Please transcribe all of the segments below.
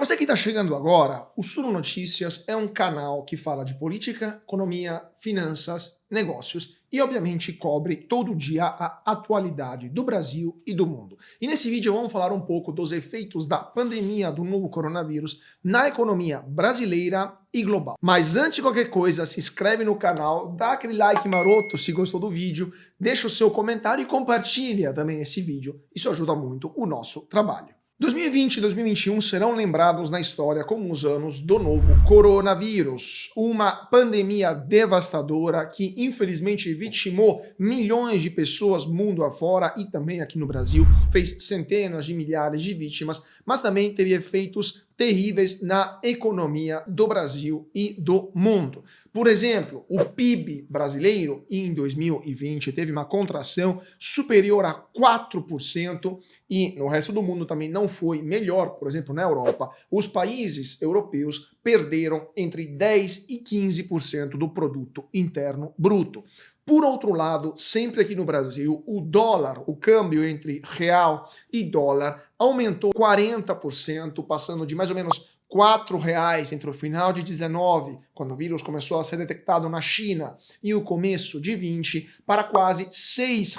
Para você que está chegando agora, o Suno Notícias é um canal que fala de política, economia, finanças, negócios e, obviamente, cobre todo dia a atualidade do Brasil e do mundo. E nesse vídeo vamos falar um pouco dos efeitos da pandemia do novo coronavírus na economia brasileira e global. Mas antes de qualquer coisa, se inscreve no canal, dá aquele like maroto se gostou do vídeo, deixa o seu comentário e compartilha também esse vídeo. Isso ajuda muito o nosso trabalho. 2020 e 2021 serão lembrados na história como os anos do novo coronavírus, uma pandemia devastadora que infelizmente vitimou milhões de pessoas mundo afora e também aqui no Brasil, fez centenas de milhares de vítimas, mas também teve efeitos terríveis na economia do Brasil e do mundo. Por exemplo, o PIB brasileiro em 2020 teve uma contração superior a 4% e no resto do mundo também não foi melhor. Por exemplo, na Europa, os países europeus perderam entre 10% e 15% do produto interno bruto. Por outro lado, sempre aqui no Brasil, o dólar, o câmbio entre real e dólar, aumentou 40%, passando de mais ou menos R$ 4 entre o final de 19, quando o vírus começou a ser detectado na China, e o começo de 20, para quase R$ 6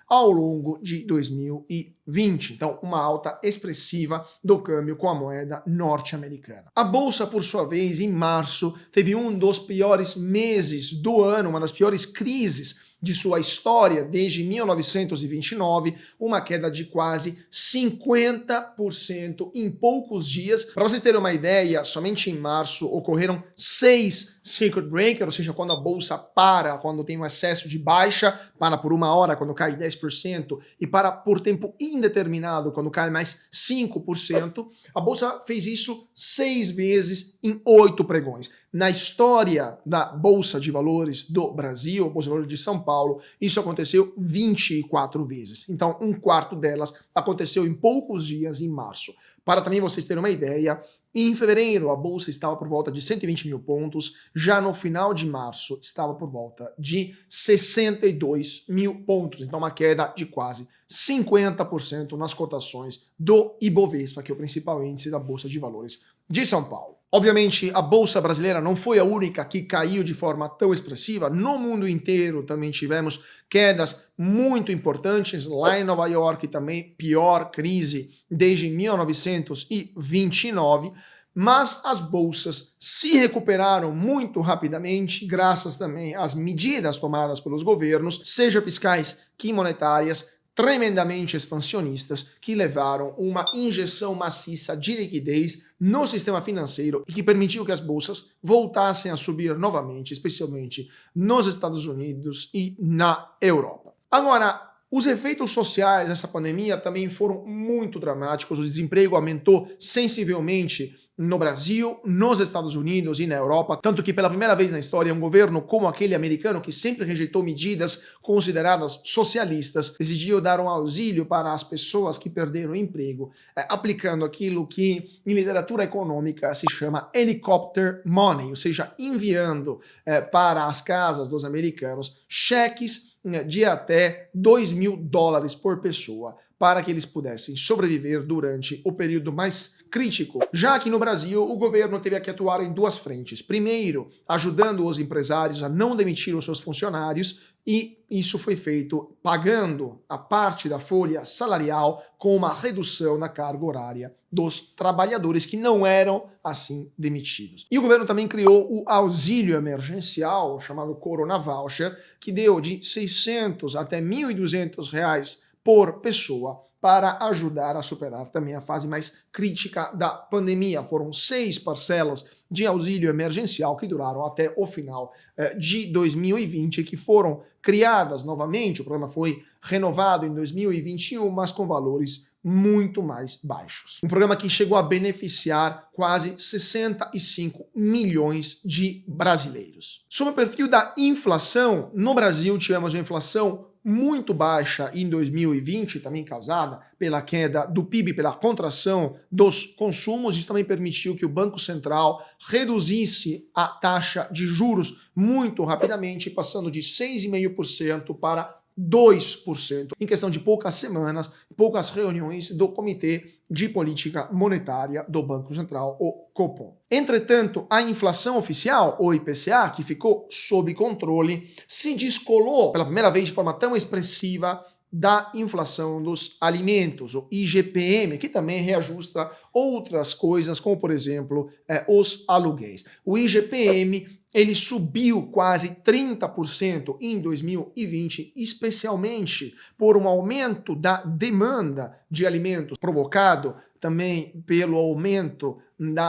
ao longo de 2020. Então, uma alta expressiva do câmbio com a moeda norte-americana. A Bolsa, por sua vez, em março, teve um dos piores meses do ano, uma das piores crises de sua história desde 1929, uma queda de quase 50% em poucos dias. Para vocês terem uma ideia, somente em março ocorreram 6 circuit breaker, ou seja, quando a bolsa para, quando tem um excesso de baixa, para por uma hora quando cai 10% e para por tempo indeterminado quando cai mais 5%. A bolsa fez isso 6 vezes em 8 pregões. Na história da Bolsa de Valores do Brasil, a Bolsa de Valores de São Paulo, isso aconteceu 24 vezes. Então, um quarto delas aconteceu em poucos dias em março. Para também vocês terem uma ideia, em fevereiro a Bolsa estava por volta de 120 mil pontos, já no final de março estava por volta de 62 mil pontos. Então, uma queda de quase 50% nas cotações do Ibovespa, que é o principal índice da Bolsa de Valores de São Paulo. Obviamente, a Bolsa brasileira não foi a única que caiu de forma tão expressiva. No mundo inteiro também tivemos quedas muito importantes. Lá em Nova York também, pior crise desde 1929. Mas as bolsas se recuperaram muito rapidamente, graças também às medidas tomadas pelos governos, seja fiscais que monetárias, tremendamente expansionistas, que levaram uma injeção maciça de liquidez no sistema financeiro e que permitiu que as bolsas voltassem a subir novamente, especialmente nos Estados Unidos e na Europa. Agora, os efeitos sociais dessa pandemia também foram muito dramáticos. O desemprego aumentou sensivelmente no Brasil, nos Estados Unidos e na Europa, tanto que pela primeira vez na história um governo como aquele americano, que sempre rejeitou medidas consideradas socialistas, decidiu dar um auxílio para as pessoas que perderam o emprego, aplicando aquilo que em literatura econômica se chama helicopter money, ou seja, enviando para as casas dos americanos cheques de até $2.000 por pessoa, para que eles pudessem sobreviver durante o período mais crítico. Já aqui no Brasil, o governo teve que atuar em duas frentes. Primeiro, ajudando os empresários a não demitir os seus funcionários, e isso foi feito pagando a parte da folha salarial com uma redução na carga horária dos trabalhadores que não eram assim demitidos. E o governo também criou o auxílio emergencial, chamado Corona Voucher, que deu de R$ 600 até R$ 1.200 por pessoa para ajudar a superar também a fase mais crítica da pandemia. Foram 6 parcelas de auxílio emergencial que duraram até o final de 2020, que foram criadas novamente. O programa foi renovado em 2021, mas com valores muito mais baixos. Um programa que chegou a beneficiar quase 65 milhões de brasileiros. Sobre o perfil da inflação, no Brasil tivemos uma inflação muito baixa em 2020, também causada pela queda do PIB, pela contração dos consumos. Isso também permitiu que o Banco Central reduzisse a taxa de juros muito rapidamente, passando de 6,5% para 2% em questão de poucas semanas, poucas reuniões do Comitê de Política Monetária do Banco Central, o Copom. Entretanto, a inflação oficial, o IPCA, que ficou sob controle, se descolou pela primeira vez de forma tão expressiva da inflação dos alimentos, o IGPM, que também reajusta outras coisas, como por exemplo os aluguéis. O IGPM ele subiu quase 30% em 2020, especialmente por um aumento da demanda de alimentos, provocado também pelo aumento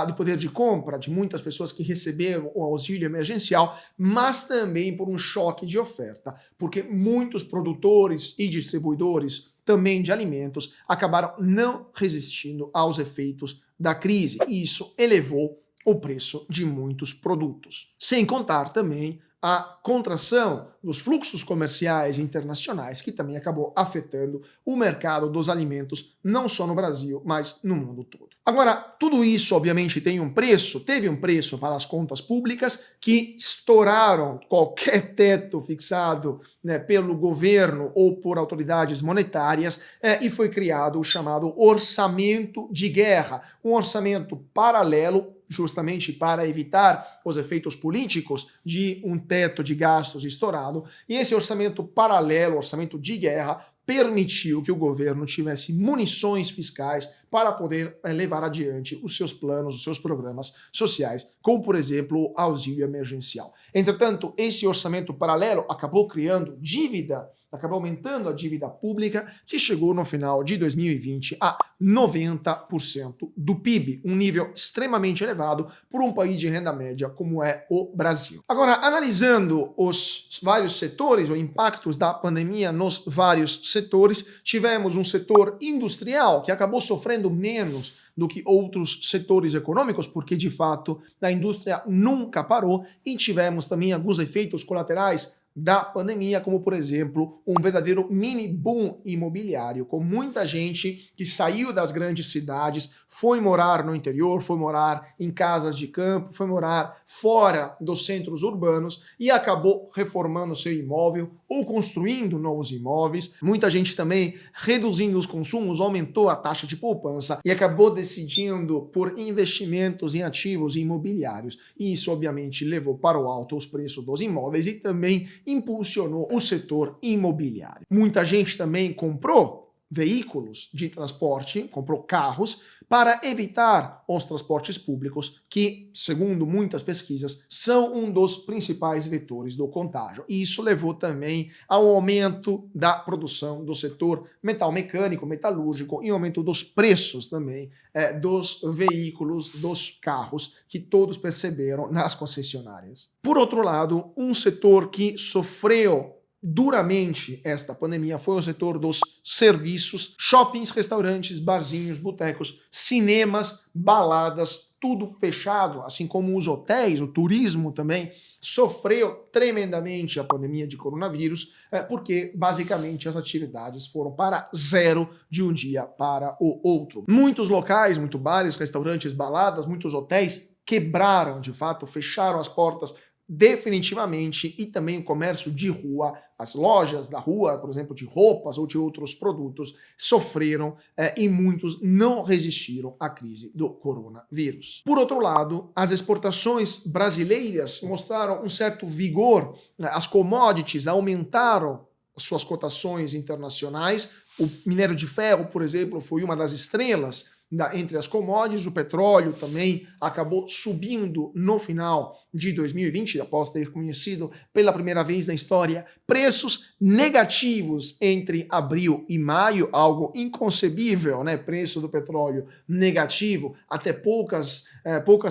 do poder de compra de muitas pessoas que receberam o auxílio emergencial, mas também por um choque de oferta, porque muitos produtores e distribuidores também de alimentos acabaram não resistindo aos efeitos da crise, e isso elevou o preço de muitos produtos. Sem contar também a contração dos fluxos comerciais internacionais, que também acabou afetando o mercado dos alimentos, não só no Brasil, mas no mundo todo. Agora, tudo isso obviamente tem um preço, teve um preço para as contas públicas, que estouraram qualquer teto fixado pelo governo ou por autoridades monetárias, e foi criado o chamado orçamento de guerra, um orçamento paralelo, justamente para evitar os efeitos políticos de um teto de gastos estourado, e esse orçamento paralelo, orçamento de guerra, permitiu que o governo tivesse munições fiscais para poder levar adiante os seus planos, os seus programas sociais, como, por exemplo, o auxílio emergencial. Entretanto, esse orçamento paralelo acabou criando dívida, acabou aumentando a dívida pública, que chegou no final de 2020 a 90% do PIB, um nível extremamente elevado por um país de renda média como é o Brasil. Agora, analisando os vários setores, os impactos da pandemia nos vários setores, tivemos um setor industrial que acabou sofrendo menos do que outros setores econômicos, porque de fato a indústria nunca parou, e tivemos também alguns efeitos colaterais da pandemia, como por exemplo um verdadeiro mini boom imobiliário, com muita gente que saiu das grandes cidades, foi morar no interior, foi morar em casas de campo, foi morar fora dos centros urbanos e acabou reformando seu imóvel ou construindo novos imóveis. Muita gente também reduzindo os consumos, aumentou a taxa de poupança e acabou decidindo por investimentos em ativos imobiliários. E isso obviamente levou para o alto os preços dos imóveis e também impulsionou o setor imobiliário. Muita gente também comprou veículos de transporte, comprou carros, para evitar os transportes públicos, que, segundo muitas pesquisas, são um dos principais vetores do contágio. E isso levou também ao aumento da produção do setor metal-mecânico, metalúrgico, e aumento dos preços também dos veículos, dos carros, que todos perceberam nas concessionárias. Por outro lado, um setor que sofreu duramente esta pandemia foi o setor dos serviços, shoppings, restaurantes, barzinhos, botecos, cinemas, baladas, tudo fechado, assim como os hotéis, o turismo também sofreu tremendamente a pandemia de coronavírus, porque basicamente as atividades foram para zero de um dia para o outro. Muitos locais, muitos bares, restaurantes, baladas, muitos hotéis quebraram de fato, fecharam as portas definitivamente, e também o comércio de rua, as lojas da rua, por exemplo, de roupas ou de outros produtos, sofreram e muitos não resistiram à crise do coronavírus. Por outro lado, as exportações brasileiras mostraram um certo vigor, as commodities aumentaram suas cotações internacionais, o minério de ferro, por exemplo, foi uma das estrelas entre as commodities, o petróleo também acabou subindo no final de 2020, após ter conhecido pela primeira vez na história preços negativos entre abril e maio, algo inconcebível, né? Preço do petróleo negativo até poucas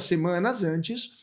semanas antes.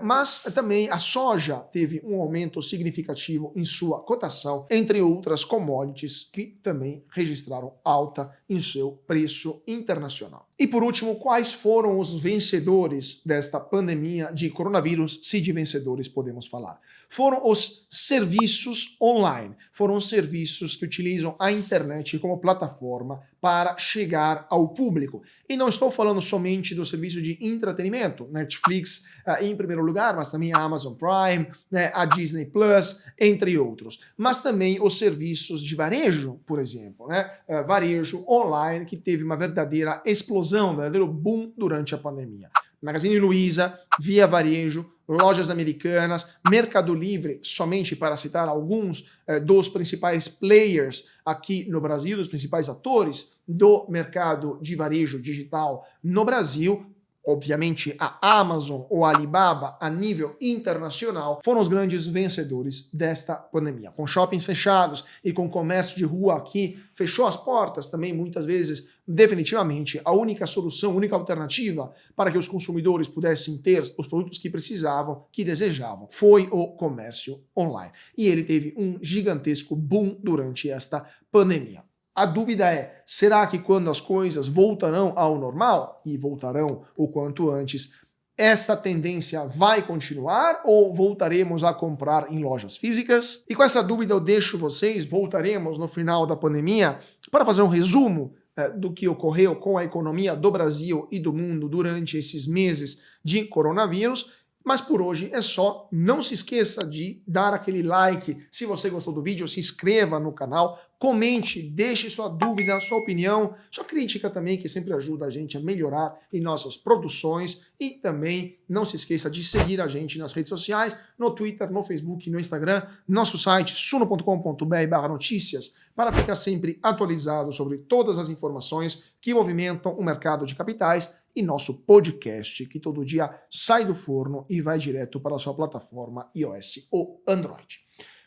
Mas também a soja teve um aumento significativo em sua cotação, entre outras commodities que também registraram alta em seu preço internacional. E por último, quais foram os vencedores desta pandemia de coronavírus, se de vencedores podemos falar? Foram os serviços online, foram os serviços que utilizam a internet como plataforma para chegar ao público. E não estou falando somente do serviço de entretenimento, Netflix em primeiro lugar, mas também a Amazon Prime, né, a Disney Plus, entre outros. Mas também os serviços de varejo, por exemplo, né, varejo online, que teve uma verdadeira explosão, um verdadeiro boom durante a pandemia. Magazine Luiza, Via Varejo, Lojas Americanas, Mercado Livre, somente para citar alguns dos principais players aqui no Brasil, dos principais atores do mercado de varejo digital no Brasil. Obviamente, a Amazon ou a Alibaba, a nível internacional, foram os grandes vencedores desta pandemia. Com shoppings fechados e com comércio de rua aqui, fechou as portas também, muitas vezes, definitivamente, a única solução, a única alternativa para que os consumidores pudessem ter os produtos que precisavam, que desejavam, foi o comércio online. E ele teve um gigantesco boom durante esta pandemia. A dúvida é, será que quando as coisas voltarão ao normal, e voltarão o quanto antes, essa tendência vai continuar ou voltaremos a comprar em lojas físicas? E com essa dúvida eu deixo vocês, voltaremos no final da pandemia para fazer um resumo do que ocorreu com a economia do Brasil e do mundo durante esses meses de coronavírus. Mas por hoje é só. Não se esqueça de dar aquele like se você gostou do vídeo, se inscreva no canal, comente, deixe sua dúvida, sua opinião, sua crítica também, que sempre ajuda a gente a melhorar em nossas produções. E também não se esqueça de seguir a gente nas redes sociais, no Twitter, no Facebook, no Instagram, nosso site suno.com.br/notícias, para ficar sempre atualizado sobre todas as informações que movimentam o mercado de capitais, e nosso podcast, que todo dia sai do forno e vai direto para a sua plataforma iOS ou Android.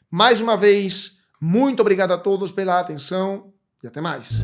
Mais uma vez, muito obrigado a todos pela atenção e até mais.